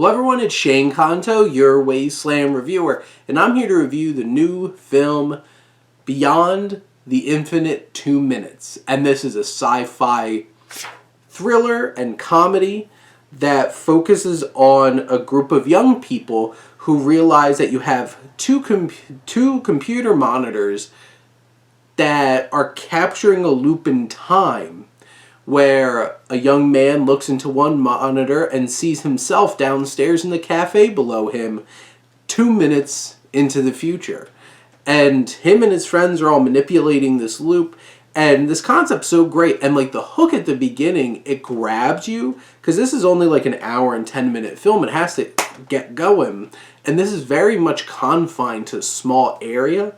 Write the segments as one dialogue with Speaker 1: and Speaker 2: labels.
Speaker 1: Hello everyone, it's Shane Kanto, your Wasteland reviewer, and I'm here to review the new film Beyond the Infinite 2 Minutes. And this is a sci-fi thriller and comedy that focuses on a group of young people who realize that you have two computer monitors that are capturing a loop in time, where a young man looks into one monitor and sees himself downstairs in the cafe below him 2 minutes into the future. And him and his friends are all manipulating this loop, and this concept's so great. And like the hook at the beginning, it grabs you, because this is only like an hour and 10-minute film. It has to get going, and this is very much confined to a small area.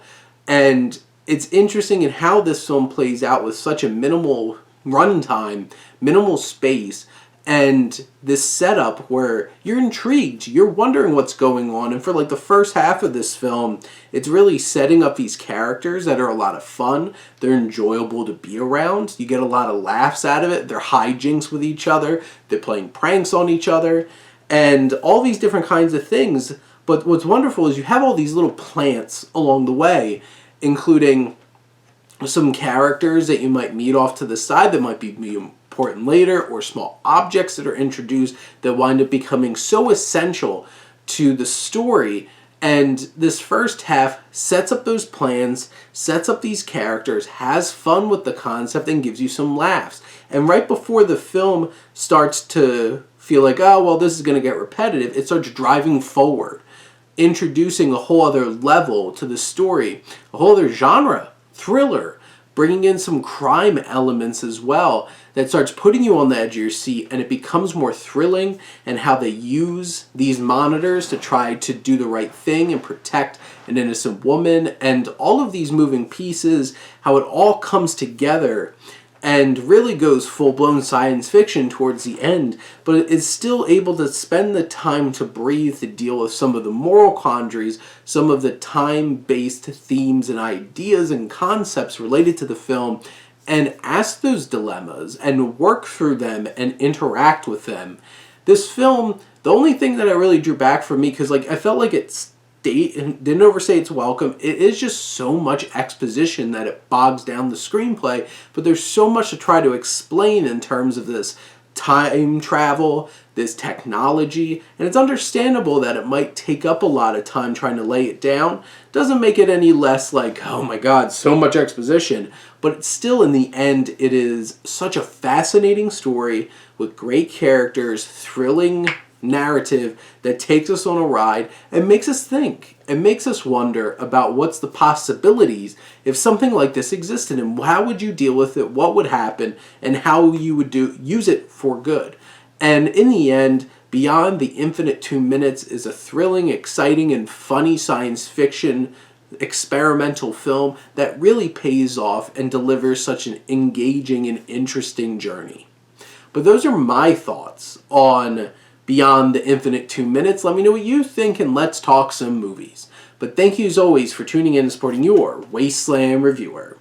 Speaker 1: And it's interesting in how this film plays out with such a minimal runtime, minimal space, and this setup where you're intrigued, you're wondering what's going on. And for like the first half of this film, it's really setting up these characters that are a lot of fun. They're enjoyable to be around. You get a lot of laughs out of it. They're hijinks with each other. They're playing pranks on each other and all these different kinds of things. But what's wonderful is you have all these little plants along the way, including some characters that you might meet off to the side that might be important later, or small objects that are introduced that wind up becoming so essential to the story. And this first half sets up those plans, sets up these characters, has fun with the concept, and gives you some laughs. And right before the film starts to feel like, oh, well, this is going to get repetitive, it starts driving forward, introducing a whole other level to the story, a whole other genre, thriller, bringing in some crime elements as well, that starts putting you on the edge of your seat, and it becomes more thrilling. And how they use these monitors to try to do the right thing and protect an innocent woman, and all of these moving pieces, how it all comes together and really goes full-blown science fiction towards the end, but it is still able to spend the time to breathe, to deal with some of the moral quandaries, some of the time-based themes and ideas and concepts related to the film, and ask those dilemmas and work through them and interact with them. This film, the only thing that I really drew back from me, because like I felt like it didn't overstay its welcome. It is just so much exposition that it bogs down the screenplay, but there's so much to try to explain in terms of this time travel, this technology, and it's understandable that it might take up a lot of time trying to lay it down. Doesn't make it any less like, oh my god, so much exposition, but it's still, in the end, it is such a fascinating story with great characters, thrilling narrative that takes us on a ride and makes us think and makes us wonder about what's the possibilities if something like this existed, and how would you deal with it, what would happen, and how you would use it for good. And in the end, Beyond the Infinite 2 Minutes is a thrilling, exciting, and funny science fiction experimental film that really pays off and delivers such an engaging and interesting journey. But those are my thoughts on Beyond the Infinite 2 Minutes. Let me know what you think, and let's talk some movies. But thank you as always for tuning in and supporting your Wasteland reviewer.